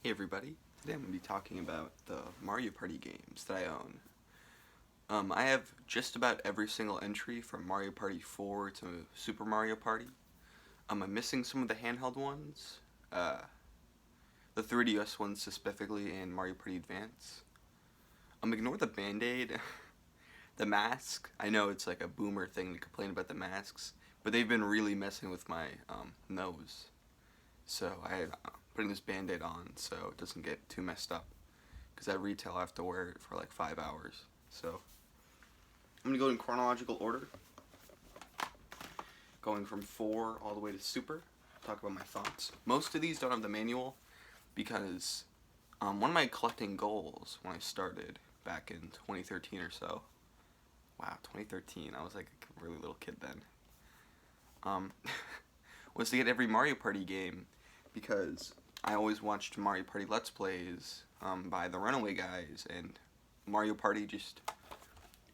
Hey everybody, today I'm going to be talking about the Mario Party games that I own. I have just about every single entry from Mario Party 4 to Super Mario Party. I'm missing some of the handheld ones, the 3DS ones specifically, and Mario Party Advance. Ignore the Band-Aid, the mask. I know it's like a boomer thing to complain about the masks, but they've been really messing with my nose. So I'm putting this Band-Aid on so it doesn't get too messed up. Because at retail I have to wear it for like 5 hours. So I'm going to go in chronological order. Going from 4 all the way to Super. Talk about my thoughts. Most of these don't have the manual because one of my collecting goals when I started back in 2013 or so. Wow, 2013. I was like a really little kid then. Was to get every Mario Party game because I always watched Mario Party Let's Plays by the Runaway guys, and Mario Party just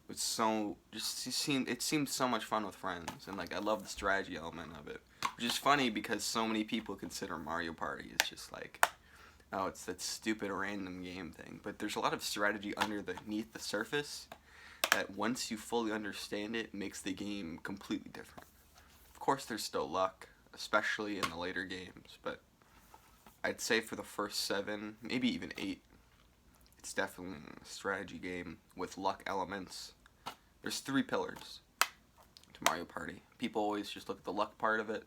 was so it seemed so much fun with friends, and like I love the strategy element of it, which is funny because so many people consider Mario Party as just like, oh, it's that stupid random game thing, but there's a lot of strategy underneath the surface that once you fully understand it makes the game completely different. Of course, there's still luck, especially in the later games, but I'd say for the first 7, maybe even 8, it's definitely a strategy game with luck elements. There's 3 pillars to Mario Party. People always just look at the luck part of it,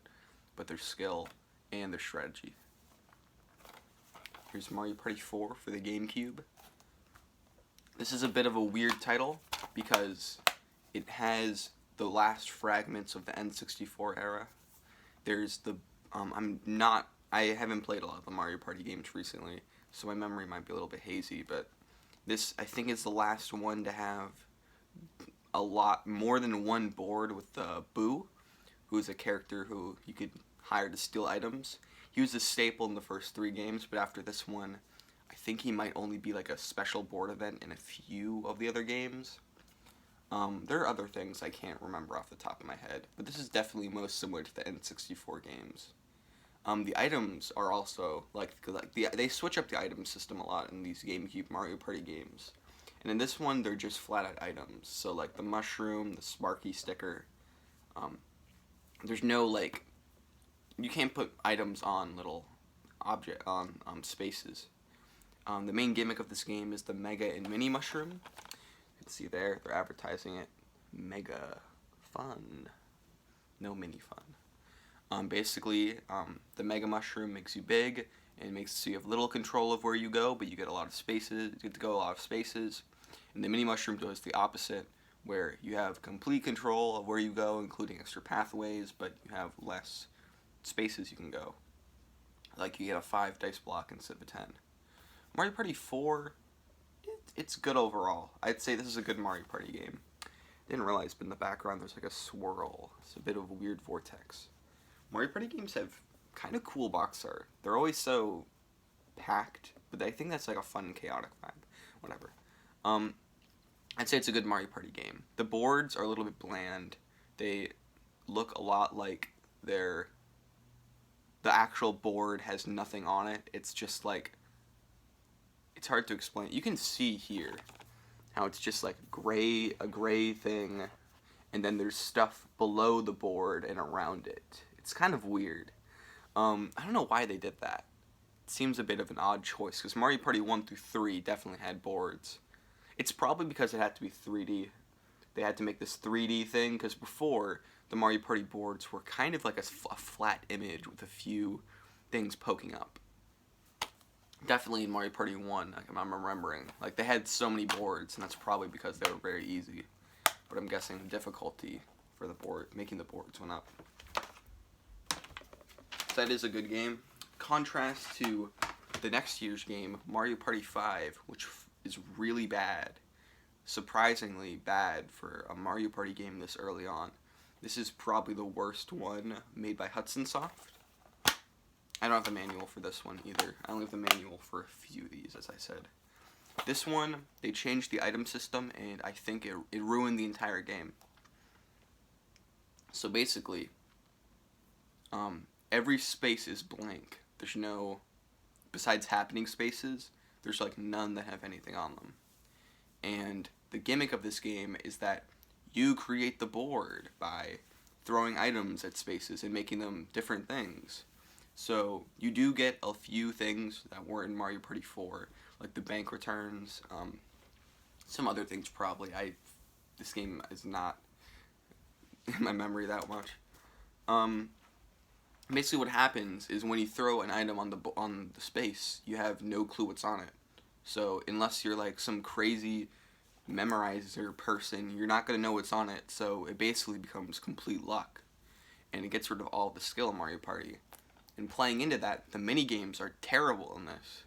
but there's skill and there's strategy. Here's Mario Party 4 for the GameCube. This is a bit of a weird title because it has the last fragments of the N64 era. There's the I haven't played a lot of the Mario Party games recently, so my memory might be a little bit hazy, but this I think is the last one to have a lot more than one board with Boo, who's a character who you could hire to steal items. He was a staple in the first 3 games, but after this one, I think he might only be like a special board event in a few of the other games. There are other things I can't remember off the top of my head, but this is definitely most similar to the N64 games. The items are also they switch up the item system a lot in these GameCube Mario Party games, and in this one they're just flat out items. So like the mushroom, the Sparky sticker. There's no like, you can't put items on little spaces. The main gimmick of this game is the Mega and Mini Mushroom. You can see there, they're advertising it. Mega fun. No mini fun. Basically, the Mega Mushroom makes you big, and makes it so you have little control of where you go, but you get a lot of spaces. You get to go a lot of spaces. And the Mini Mushroom does the opposite, where you have complete control of where you go, including extra pathways, but you have less spaces you can go. Like you get a 5 dice block instead of a 10. Mario Party 4, it's good overall. I'd say this is a good Mario Party game. Didn't realize, but in the background there's like a swirl. It's a bit of a weird vortex. Mario Party games have kind of cool box art. They're always so packed, but I think that's like a fun, chaotic vibe. Whatever. I'd say it's a good Mario Party game. The boards are a little bit bland. They look a lot like the actual board has nothing on it. It's just like, it's hard to explain. You can see here how it's just like a gray thing, and then there's stuff below the board and around it. It's kind of weird. I don't know why they did that. It seems a bit of an odd choice, because Mario Party 1 through 3 definitely had boards. It's probably because it had to be 3D. They had to make this 3D thing, because before, the Mario Party boards were kind of like a flat image with a few things poking up. Definitely in Mario Party 1, like I'm remembering. Like, they had so many boards, and that's probably because they were very easy. But I'm guessing the difficulty for making the boards went up. So that is a good game. Contrast to the next year's game, Mario Party 5, which is really bad. Surprisingly bad for a Mario Party game this early on. This is probably the worst one made by Hudson Soft. I don't have the manual for this one either. I only have the manual for a few of these, as I said. This one, they changed the item system, and I think it ruined the entire game. So basically, every space is blank. There's no besides happening spaces, there's like none that have anything on them. And the gimmick of this game is that you create the board by throwing items at spaces and making them different things. So you do get a few things that weren't in Mario Party 4, like the bank returns, some other things probably. This game is not in my memory that much. Basically what happens is when you throw an item on the space, you have no clue what's on it. So unless you're like some crazy memorizer person, you're not going to know what's on it. So it basically becomes complete luck. And it gets rid of all the skill in Mario Party. And playing into that, the mini games are terrible in this.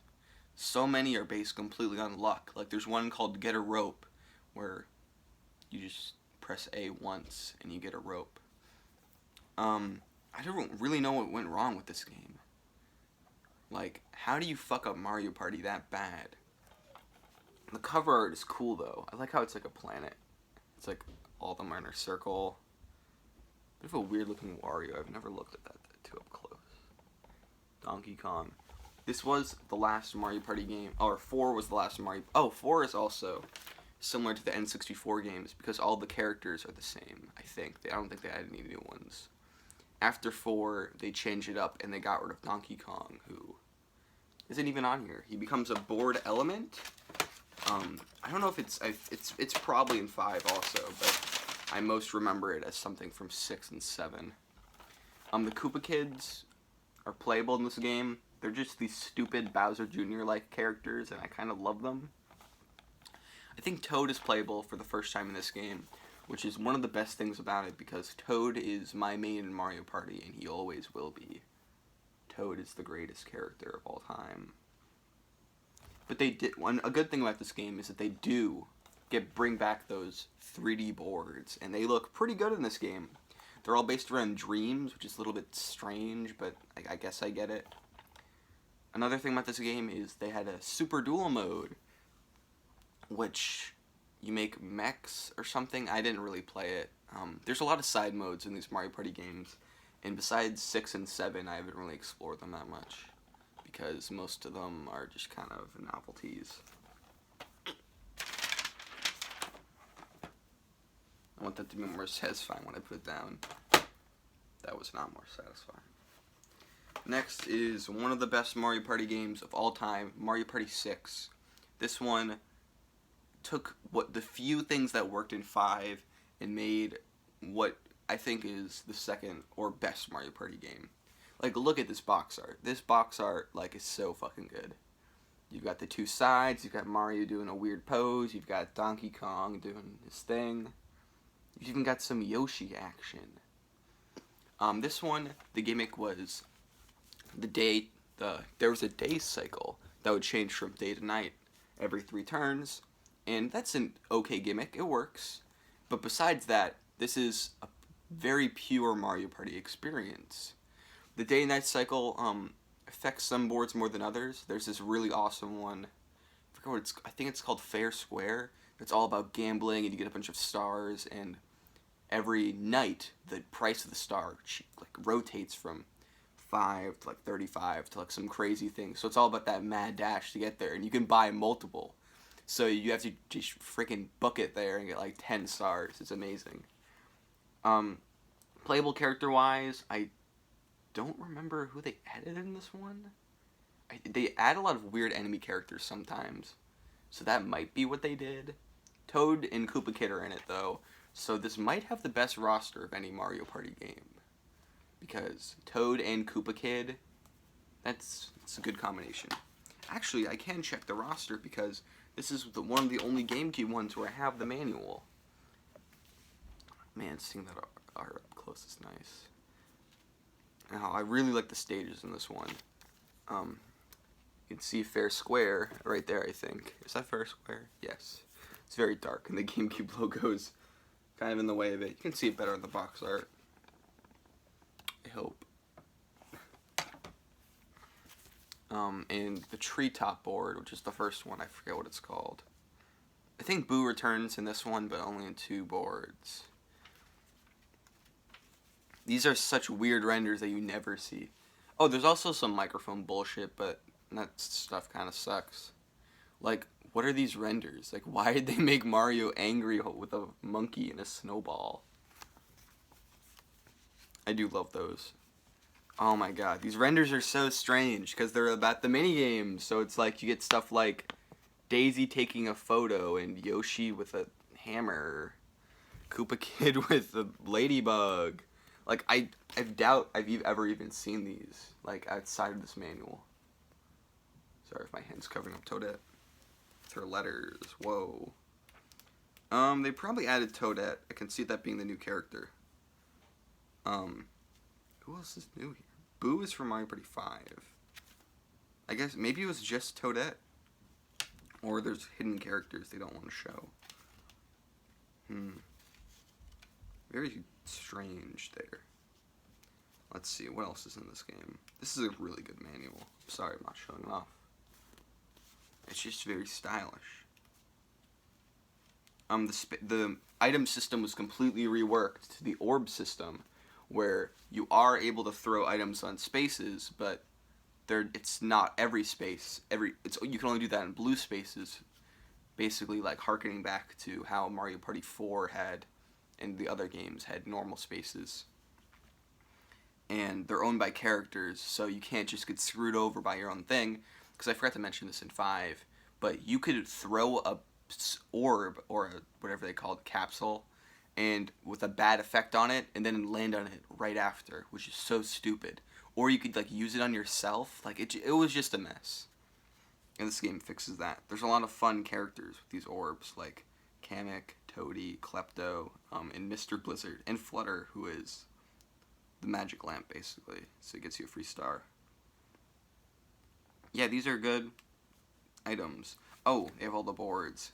So many are based completely on luck. Like there's one called Get a Rope, where you just press A once and you get a rope. I don't really know what went wrong with this game. Like, how do you fuck up Mario Party that bad? The cover art is cool though. I like how it's like a planet. It's like all of them are in a circle. Bit of a weird looking Wario. I've never looked at that too up close. Donkey Kong. This was the last Mario Party game. Or 4 was the last Mario... Oh, 4 is also similar to the N64 games because all the characters are the same, I think. I don't think they added any new ones. After 4, they changed it up and they got rid of Donkey Kong, who isn't even on here. He becomes a board element. I don't know if it's probably in 5 also, but I most remember it as something from 6 and 7. The Koopa Kids are playable in this game. They're just these stupid Bowser Jr.-like characters, and I kind of love them. I think Toad is playable for the first time in this game, which is one of the best things about it, because Toad is my main in Mario Party, and he always will be. Toad is the greatest character of all time. But a good thing about this game is that they do bring back those 3D boards, and they look pretty good in this game. They're all based around dreams, which is a little bit strange, but I guess I get it. Another thing about this game is they had a Super Duel mode, which you make mechs or something. I didn't really play it. There's a lot of side modes in these Mario Party games, and besides 6 and 7, I haven't really explored them that much, because most of them are just kind of novelties. I want that to be more satisfying when I put it down. That was not more satisfying. Next is one of the best Mario Party games of all time, Mario Party 6. This one took the few things that worked in 5 and made what I think is the second or best Mario Party game. Like, look at this box art. This box art, like, is so fucking good. You've got the two sides, you've got Mario doing a weird pose, you've got Donkey Kong doing his thing. You've even got some Yoshi action. This one, the gimmick was there was a day cycle that would change from day to night every 3 turns, and that's an okay gimmick. It works. But besides that, this is a very pure Mario Party experience. The day and night cycle affects some boards more than others. There's this really awesome one. I forget what I think it's called Fair Square. It's all about gambling, and you get a bunch of stars, and every night the price of the star rotates from 5 to 35 to some crazy thing. So it's all about that mad dash to get there, and you can buy multiple. So you have to just freaking book it there and get 10 stars. It's amazing. Playable character wise, I don't remember who they added in this one. They add a lot of weird enemy characters sometimes, so that might be what they did. Toad and Koopa Kid are in it though, so this might have the best roster of any Mario Party game. Because Toad and Koopa Kid, it's a good combination. Actually, I can check the roster because this is one of the only GameCube ones where I have the manual. Man, seeing that art up close is nice. Now, I really like the stages in this one. You can see Fair Square right there, I think. Is that Fair Square? Yes. It's very dark, and the GameCube logo's kind of in the way of it. You can see it better in the box art. I hope. And the treetop board, which is the first one, I forget what it's called. I think Boo returns in this one, but only in 2 boards. These are such weird renders that you never see. Oh, there's also some microphone bullshit, but And that stuff kind of sucks. Like, what are these renders? Like, why did they make Mario angry with a monkey and a snowball? I do love those. Oh my god, these renders are so strange because they're about the minigames. So it's like you get stuff like Daisy taking a photo and Yoshi with a hammer, Koopa Kid with a ladybug. Like, I doubt I've ever even seen these, like, outside of this manual. Sorry if my hand's covering up Toadette. It's her letters. Whoa. They probably added Toadette. I can see that being the new character. Who else is new here? Boo is from Mario Party 5. I guess maybe it was just Toadette. Or there's hidden characters they don't want to show. Very strange there. Let's see, what else is in this game? This is a really good manual. Sorry, I'm not showing it off. It's just very stylish. The item system was completely reworked to the orb system, where you are able to throw items on spaces, but it's not every space. You can only do that in blue spaces, basically like harkening back to how Mario Party 4 had, and the other games had normal spaces. And they're owned by characters, so you can't just get screwed over by your own thing. Because I forgot to mention this in 5, but you could throw a orb, or whatever they called, capsule, and with a bad effect on it, and then land on it right after, which is so stupid. Or you could like use it on yourself. Like it was just a mess. And this game fixes that. There's a lot of fun characters with these orbs, like Kamek, Toadie, Klepto, and Mr. Blizzard, and Flutter, who is the magic lamp, basically. So it gets you a free star. Yeah, these are good items. Oh, they have all the boards.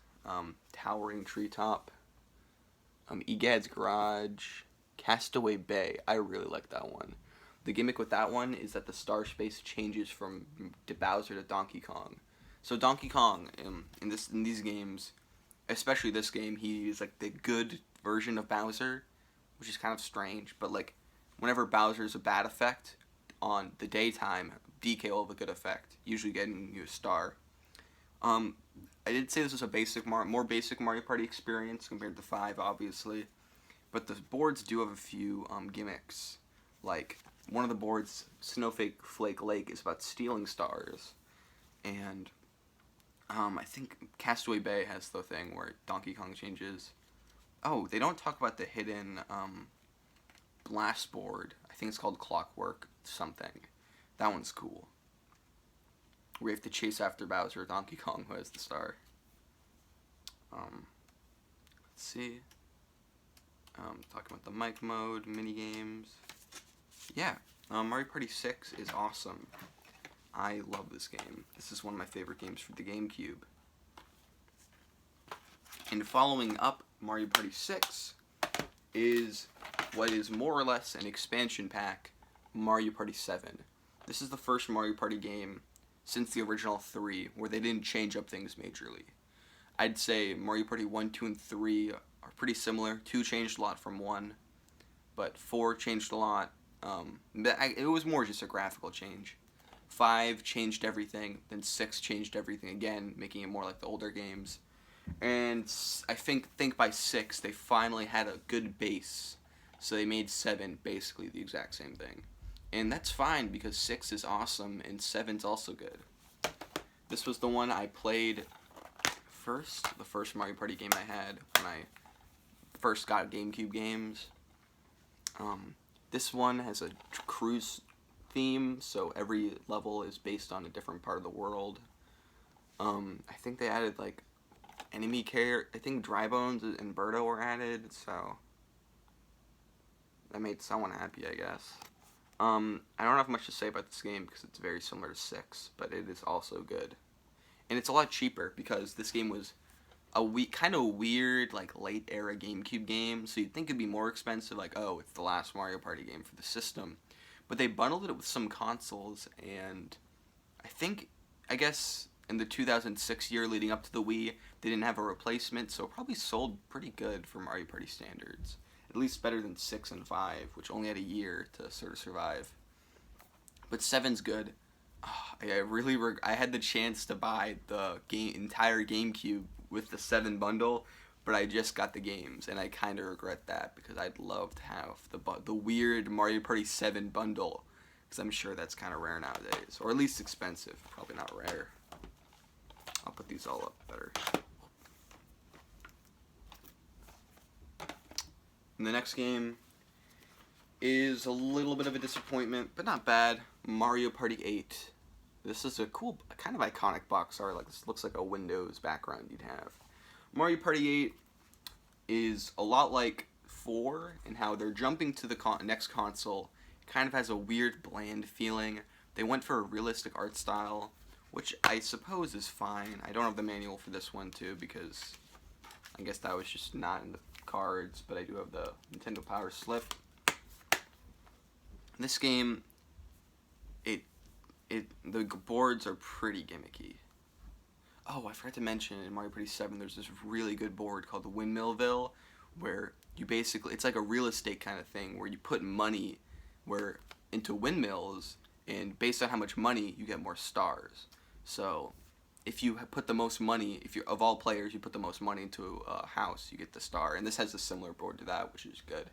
Towering Treetop, Egad's Garage, Castaway Bay. I really like that one. The gimmick with that one is that the star space changes from Bowser to Donkey Kong. So Donkey Kong, in these games, especially this game, he is like the good version of Bowser, which is kind of strange. But like, whenever Bowser's a bad effect on the daytime, DK will have a good effect, usually getting you a star. I did say this was a more basic Mario Party experience compared to 5, obviously, but the boards do have a few gimmicks. Like, one of the boards, Snowflake Lake, is about stealing stars, and I think Castaway Bay has the thing where Donkey Kong changes. Oh, they don't talk about the hidden blast board. I think it's called Clockwork something. That one's cool. We have to chase after Bowser or Donkey Kong, who has the star. Let's see. Talking about the mic mode, mini games. Yeah, Mario Party 6 is awesome. I love this game. This is one of my favorite games for the GameCube. And following up Mario Party 6 is what is more or less an expansion pack, Mario Party 7. This is the first Mario Party game since the original 3 where they didn't change up things majorly. I'd say Mario Party 1, 2, and 3 are pretty similar. 2 changed a lot from 1, but 4 changed a lot. It was more just a graphical change. 5 changed everything, then 6 changed everything again, making it more like the older games. And I think by 6 they finally had a good base, so they made 7 basically the exact same thing. And that's fine because 6 is awesome and 7's also good. This was the one I played first, the first Mario Party game I had when I first got GameCube games. This one has a cruise theme, so every level is based on a different part of the world. I think they added like enemy care. I think Dry Bones and Birdo were added, so that made someone happy, I guess. I don't have much to say about this game because it's very similar to 6, but it is also good. And it's a lot cheaper because this game was a kind of weird, like, late-era GameCube game, so you'd think it'd be more expensive, like, oh, it's the last Mario Party game for the system. But they bundled it with some consoles, and I guess in the 2006 year leading up to the Wii, they didn't have a replacement, so it probably sold pretty good for Mario Party standards. At least better than 6 and 5, which only had a year to sort of survive. But 7's good. I had the chance to buy the entire GameCube with the 7 bundle, but I just got the games, and I kind of regret that because I'd love to have the weird Mario Party 7 bundle, because I'm sure that's kind of rare nowadays, or at least expensive. Probably not rare. I'll put these all up better. And the next game is a little bit of a disappointment, but not bad. Mario Party 8. This is a cool, kind of iconic box art. Like, this looks like a Windows background you'd have. Mario Party 8 is a lot like 4 in how they're jumping to the next console. It kind of has a weird, bland feeling. They went for a realistic art style, which I suppose is fine. I don't have the manual for this one, too, because I guess that was just not in the cards, but I do have the Nintendo Power slip. This game, the boards are pretty gimmicky. Oh, I forgot to mention in Mario Party 7, there's this really good board called the Windmillville, where you basically, it's like a real estate kind of thing, where you put money into windmills, and based on how much money, you get more stars. So, if you put the most money, of all players, you put the most money into a house, you get the star. And this has a similar board to that, which is good.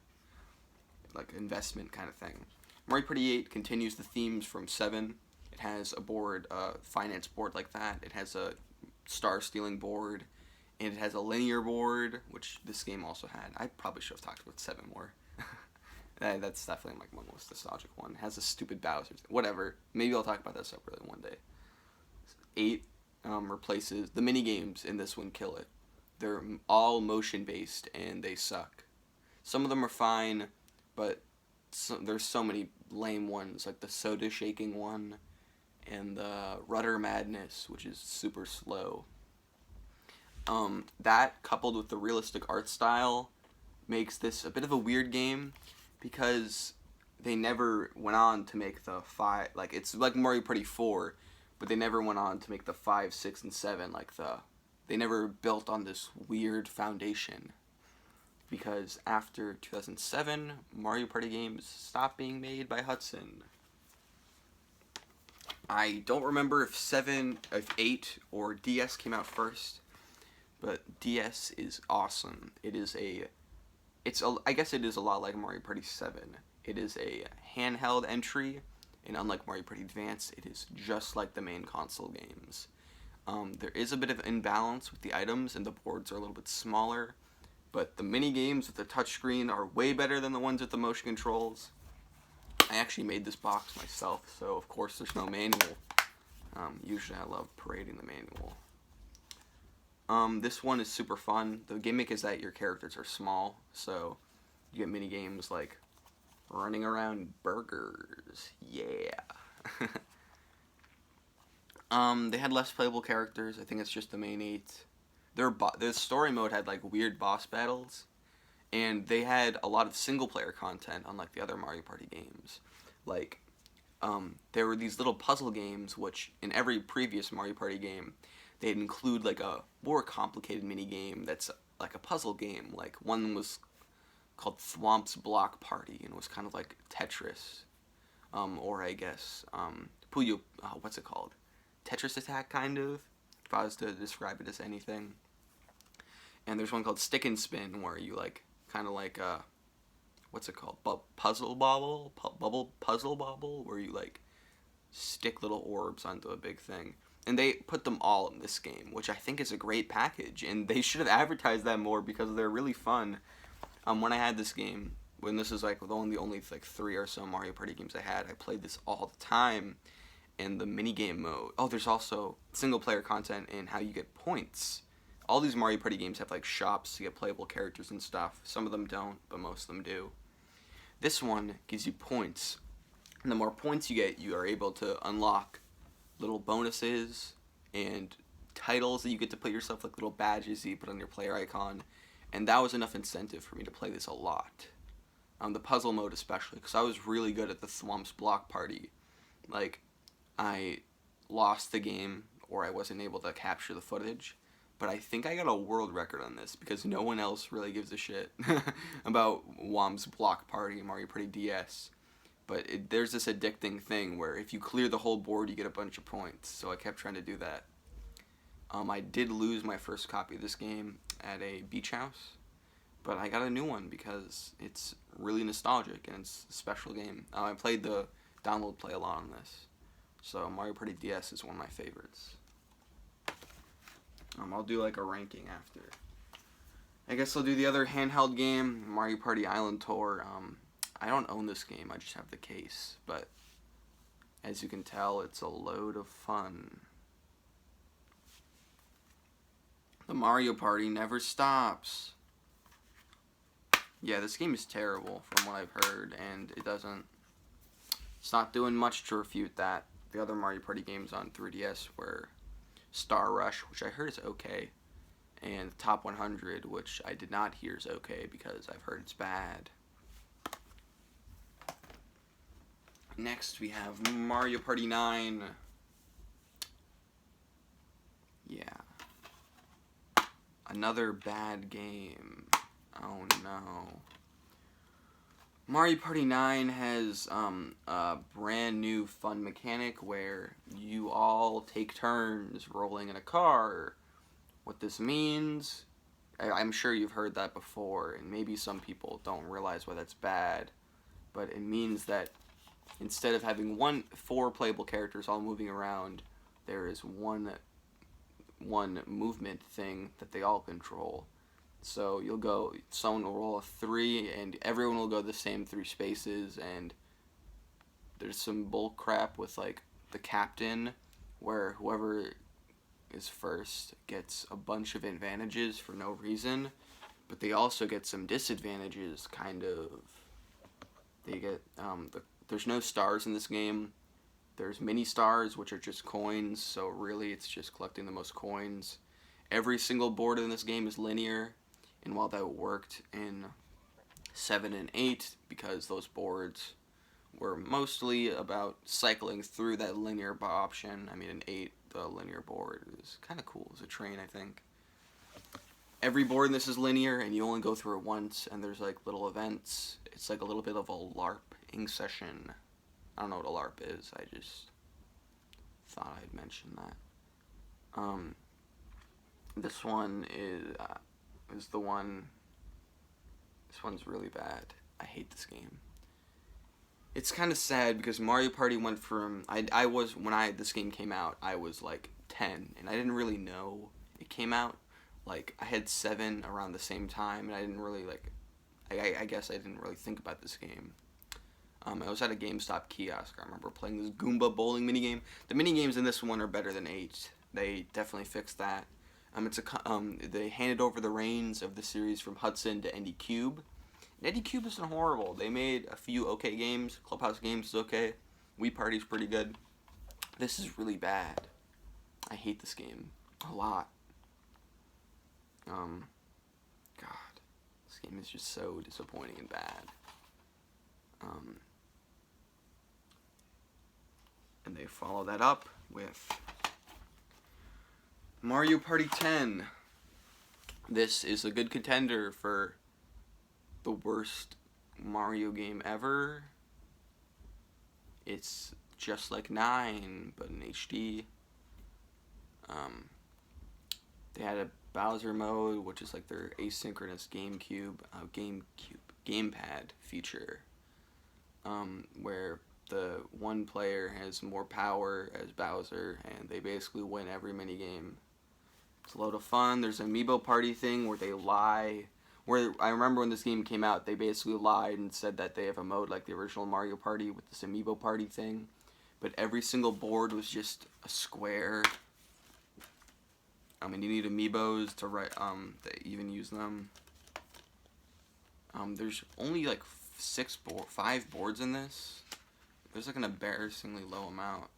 Like, investment kind of thing. Mario Party 8 continues the themes from 7. It has a board, finance board like that. It has a star-stealing board. And it has a linear board, which this game also had. I probably should have talked about 7 more. That's definitely like my most nostalgic one. It has a stupid Bowser. Whatever. Maybe I'll talk about that separately one day. 8 replaces... The mini-games in this one kill it. They're all motion-based, and they suck. Some of them are fine, but there's so many lame ones, like the soda shaking one, and the rudder madness, which is super slow. That, coupled with the realistic art style, makes this a bit of a weird game, because they never went on to make the 5... Like, it's like Mario Party 4, but they never went on to make the 5, 6, and 7, they never built on this weird foundation. Because after 2007, Mario Party games stopped being made by Hudson. I don't remember if 8 or DS came out first, but DS is awesome. I guess it is a lot like Mario Party 7. It is a handheld entry, and unlike Mario Party Advance, it is just like the main console games. There is a bit of imbalance with the items, and the boards are a little bit smaller, but the mini games with the touchscreen are way better than the ones with the motion controls. I actually made this box myself, so of course there's no manual. Usually I love parading the manual. This one is super fun. The gimmick is that your characters are small, so you get mini games like running around burgers. Yeah. They had less playable characters. I think it's just the main 8. The story mode had like weird boss battles, and they had a lot of single player content, unlike the other Mario Party games. Like, there were these little puzzle games, which in every previous Mario Party game, they'd include like a more complicated mini game that's like a puzzle game. Like, one was called Thwomp's Block Party, and it was kind of like Tetris, or I guess what's it called? Tetris Attack, kind of, if I was to describe it as anything. And there's one called Stick and Spin, where you like kind of like what's it called? Puzzle bobble, puzzle bobble, where you like stick little orbs onto a big thing. And they put them all in this game, which I think is a great package, and they should have advertised that more because they're really fun. When I had this game, when this is like the only like 3 or so Mario Party games I had, I played this all the time. And the minigame mode. Oh, there's also single player content and how you get points. All these Mario Party games have like shops to get playable characters and stuff. Some of them don't, but most of them do. This one gives you points. And the more points you get, you are able to unlock little bonuses and titles that you get to put yourself, like little badges that you put on your player icon. And that was enough incentive for me to play this a lot. The puzzle mode especially, because I was really good at the Thwomp's Block Party. Like, I lost the game, or I wasn't able to capture the footage, but I think I got a world record on this, because no one else really gives a shit about Thwomp's Block Party and Mario Party DS. But there's this addicting thing where if you clear the whole board, you get a bunch of points. So I kept trying to do that. I did lose my first copy of this game at a beach house, but I got a new one because it's really nostalgic and it's a special game. I played the download play a lot on this, so Mario Party DS is one of my favorites. I'll do like a ranking after. I guess I'll do the other handheld game, Mario Party Island Tour. I don't own this game, I just have the case, but as you can tell, it's a load of fun. The Mario Party never stops. Yeah, this game is terrible from what I've heard, and it's not doing much to refute that. The other Mario Party games on 3DS were Star Rush, which I heard is okay, and Top 100, which I did not hear is okay because I've heard it's bad. Next we have Mario Party 9. Yeah. Another bad game. Oh no. Mario Party 9 has a brand new fun mechanic where you all take turns rolling in a car. What this means, I'm sure you've heard that before, and maybe some people don't realize why that's bad, but it means that instead of having 4 playable characters all moving around, there is one movement thing that they all control. So someone will roll a 3, and everyone will go the same 3 spaces, and there's some bull crap with like the captain, where whoever is first gets a bunch of advantages for no reason, but they also get some disadvantages, kind of. They get, there's no stars in this game. There's mini stars, which are just coins, so really it's just collecting the most coins. Every single board in this game is linear, and while that worked in 7 and 8, because those boards were mostly about cycling through that linear option, I mean in 8, the linear board is kind of cool. It's a train, I think. Every board in this is linear, and you only go through it once, and there's like little events. It's like a little bit of a LARPing session. I don't know what a LARP is. I just thought I'd mention that. This one is the one. This one's really bad. I hate this game. It's kind of sad because Mario Party went from when this game came out, I was like 10, and I didn't really know it came out. Like I had 7 around the same time, and I didn't really I guess I didn't really think about this game. I was at a GameStop kiosk. I remember playing this Goomba bowling minigame. The minigames in this one are better than 8. They definitely fixed that. They handed over the reins of the series from Hudson to Andy Cube. And Andy Cube isn't horrible. They made a few okay games. Clubhouse Games is okay. Wii Party's pretty good. This is really bad. I hate this game a lot. God, this game is just so disappointing and bad. And they follow that up with Mario Party 10. This is a good contender for the worst Mario game ever. It's just like 9, but in HD. They had a Bowser mode, which is like their asynchronous gamepad feature, where the one player has more power as Bowser, and they basically win every minigame. It's a load of fun. There's an amiibo party thing where they lie. Where I remember when this game came out, they basically lied and said that they have a mode like the original Mario Party with this amiibo party thing, but every single board was just a square. And you need amiibos to even use them. There's only like 5 boards in this. There's like an embarrassingly low amount,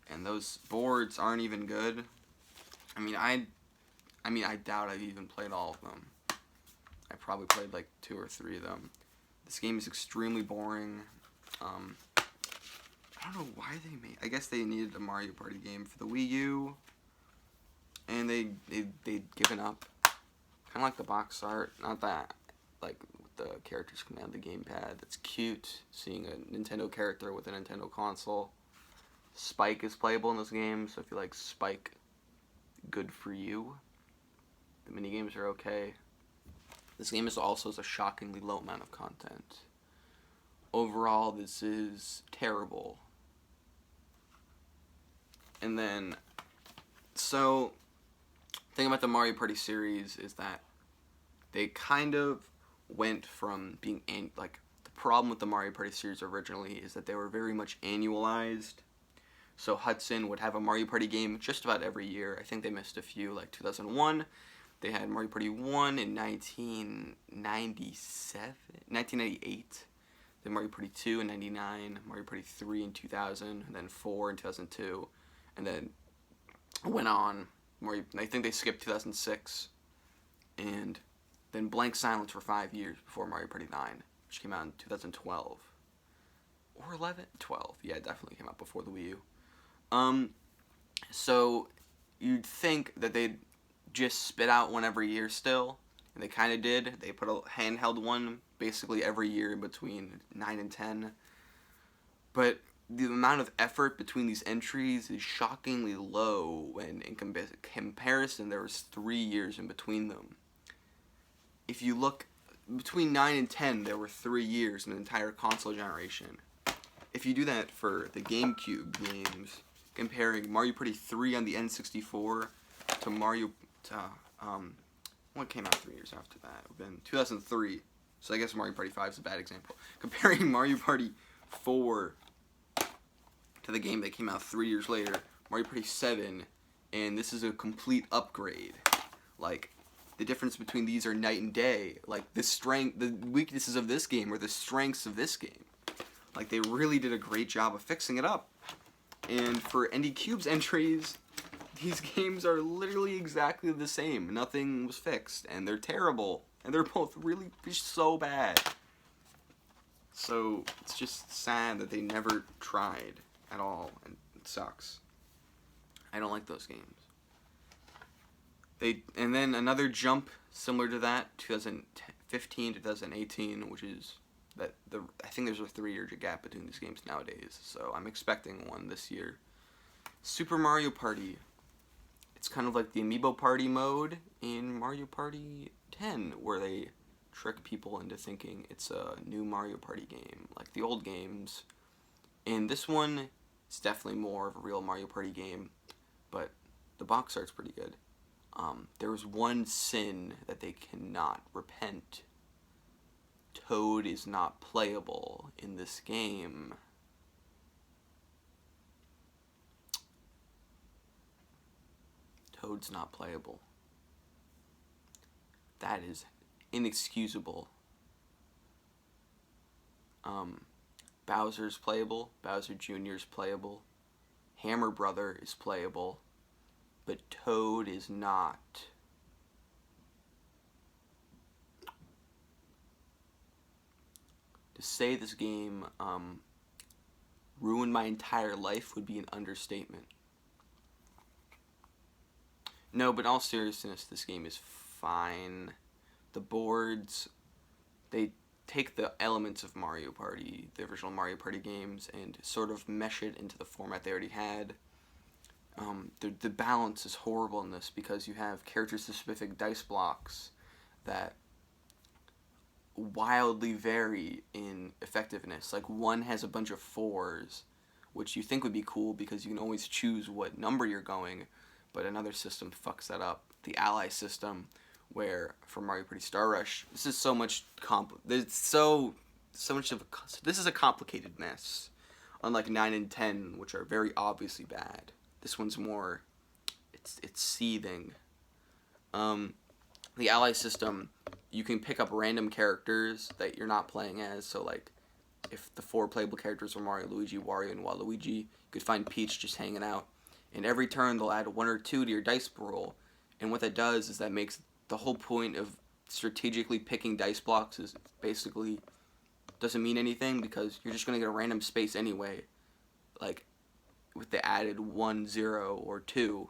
and those boards aren't even good. I doubt I've even played all of them. I probably played like 2 or 3 of them. This game is extremely boring. I don't know why they made. I guess they needed a Mario Party game for the Wii U, and they'd given up. Kind of like the box art. Not that like the characters coming out of the gamepad. That's cute. Seeing a Nintendo character with a Nintendo console. Spike is playable in this game, so if you like Spike, good for you. The minigames are okay. This game is also a shockingly low amount of content. Overall, this is terrible. And then, so, the thing about the Mario Party series is that they kind of went from being, like, the problem with the Mario Party series originally is that they were very much annualized. So Hudson would have a Mario Party game just about every year. I think they missed a few, like 2001. They had Mario Party 1 in 1998. Then Mario Party 2 in 99. Mario Party 3 in 2000. And then 4 in 2002. And then went on. I think they skipped 2006. And then blank silence for 5 years before Mario Party 9, which came out in 2012. Or 11? 12. Yeah, it definitely came out before the Wii U. So you'd think that they'd just spit out one every year still, and they kind of did. They put a handheld one basically every year in between 9 and 10. But the amount of effort between these entries is shockingly low when in comparison there was 3 years in between them. If you look between 9 and 10, there were 3 years in an entire console generation. If you do that for the GameCube games, comparing Mario Party 3 on the N64 to what came out 3 years after that? It would have been 2003. So I guess Mario Party 5 is a bad example. Comparing Mario Party 4 to the game that came out 3 years later, Mario Party 7, and this is a complete upgrade. Like, the difference between these are night and day. Like, the weaknesses of this game are the strengths of this game. Like, they really did a great job of fixing it up. And for ND-Cube's entries, these games are literally exactly the same. Nothing was fixed, and they're terrible. And they're both really so bad. So, it's just sad that they never tried at all, and it sucks. I don't like those games. And then another jump similar to that, 2015 to 2018, which is I think there's a 3-year gap between these games nowadays, so I'm expecting one this year. Super Mario Party. It's kind of like the Amiibo Party mode in Mario Party 10, where they trick people into thinking it's a new Mario Party game, like the old games. And this one is definitely more of a real Mario Party game, but the box art's pretty good. There was one sin that they cannot repent. Toad is not playable in this game. Toad's not playable. That is inexcusable. Bowser's playable. Bowser Jr. is playable. Hammer Brother is playable. But Toad is not. To say this game ruined my entire life would be an understatement. No, but in all seriousness, this game is fine. The boards, they take the elements of Mario Party, the original Mario Party games, and sort of mesh it into the format they already had. The balance is horrible in this because you have character-specific dice blocks that wildly vary in effectiveness. Like, one has a bunch of 4s, which you think would be cool because you can always choose what number you're going, but another system fucks that up. The Ally system, where for Mario Party Star Rush, this is so much this is a complicated mess. Unlike 9 and 10, which are very obviously bad. This one's more, it's seething. The Ally system, you can pick up random characters that you're not playing as. So, like, if the 4 playable characters are Mario, Luigi, Wario, and Waluigi, you could find Peach just hanging out. And every turn, they'll add 1 or 2 to your dice roll. And what that does is that makes the whole point of strategically picking dice blocks is basically doesn't mean anything because you're just going to get a random space anyway. Like, with the added 1, 0, or 2.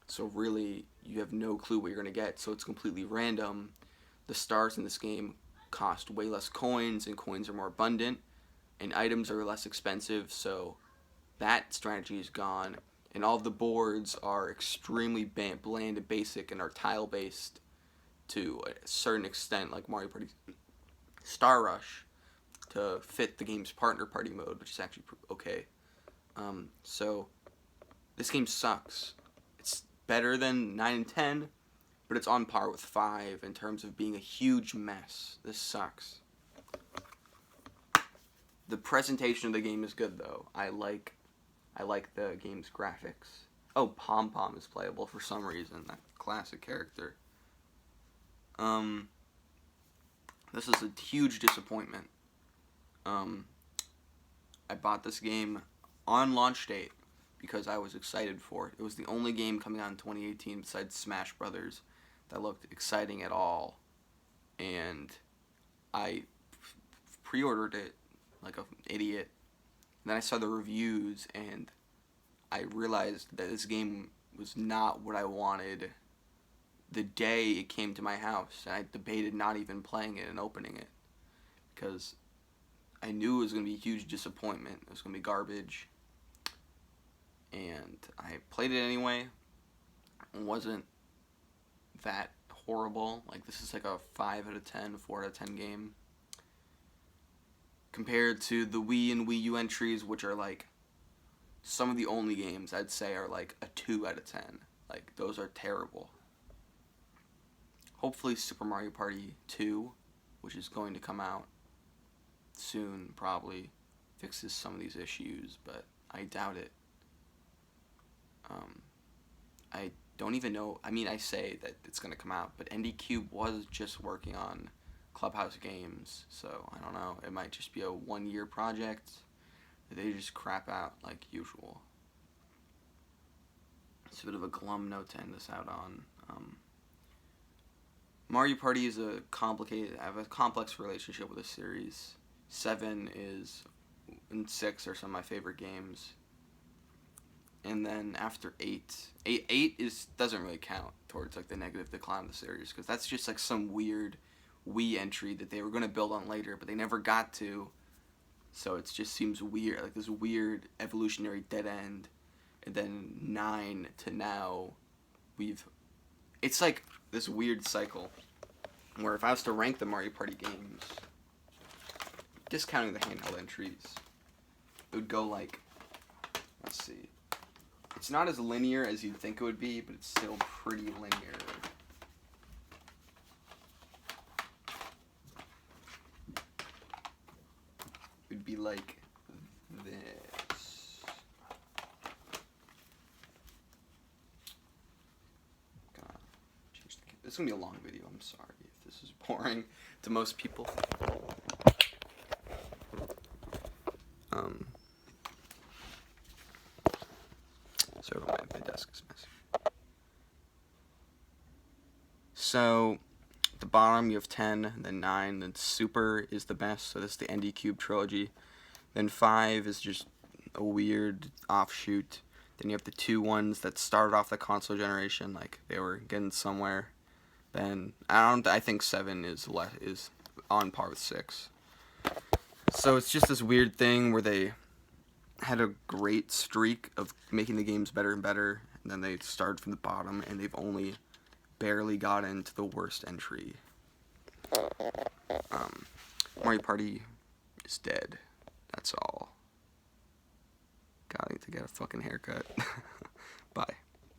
So really, you have no clue what you're going to get. So it's completely random. The stars in this game cost way less coins, and coins are more abundant, and items are less expensive, so that strategy is gone. And all of the boards are extremely bland and basic and are tile-based to a certain extent, like Mario Party Star Rush, to fit the game's partner party mode, which is actually okay. So this game sucks. It's better than 9 and 10, but it's on par with 5 in terms of being a huge mess. This sucks. The presentation of the game is good, though. I like the game's graphics. Oh, Pom Pom is playable for some reason. That classic character. This is a huge disappointment. I bought this game on launch date because I was excited for it. It was the only game coming out in 2018 besides Smash Brothers that looked exciting at all. And I pre-ordered it like an idiot. And then I saw the reviews and I realized that this game was not what I wanted the day it came to my house. And I debated not even playing it and opening it because I knew it was going to be a huge disappointment. It was going to be garbage. And I played it anyway. It wasn't that horrible. Like, this is like a 5 out of 10, 4 out of 10 game. Compared to the Wii and Wii U entries, which are like some of the only games I'd say are like a 2 out of 10. Like, those are terrible. Hopefully Super Mario Party 2, which is going to come out soon, probably fixes some of these issues, but I doubt it. I don't even know. I mean, I say that it's going to come out, but ND Cube was just working on Clubhouse games, so I don't know. It might just be a 1-year project. They just crap out like usual. It's a bit of a glum note to end this out on. Mario Party is I have a complex relationship with the series. 7 and 6 are some of my favorite games. And then after 8 doesn't really count towards like the negative decline of the series, because that's just like some weird Wii entry that they were going to build on later, but they never got to. So it just seems weird, like this weird evolutionary dead end. And then 9 to now, it's like this weird cycle where if I was to rank the Mario Party games, discounting the handheld entries, it would go like, let's see. It's not as linear as you'd think it would be, but it's still pretty linear. It would be like this. This is going to be a long video, I'm sorry if this is boring to most people. So my desk is messy. So, at the bottom you have 10, then 9, then Super is the best, so this is the ND Cube trilogy. Then 5 is just a weird offshoot. Then you have the 2 ones that started off the console generation, like they were getting somewhere. Then I think 7 is on par with 6. So it's just this weird thing where they had a great streak of making the games better and better, and then they started from the bottom, and they've only barely got into the worst entry. Mario Party is dead. That's all. Gotta need to get a fucking haircut. Bye.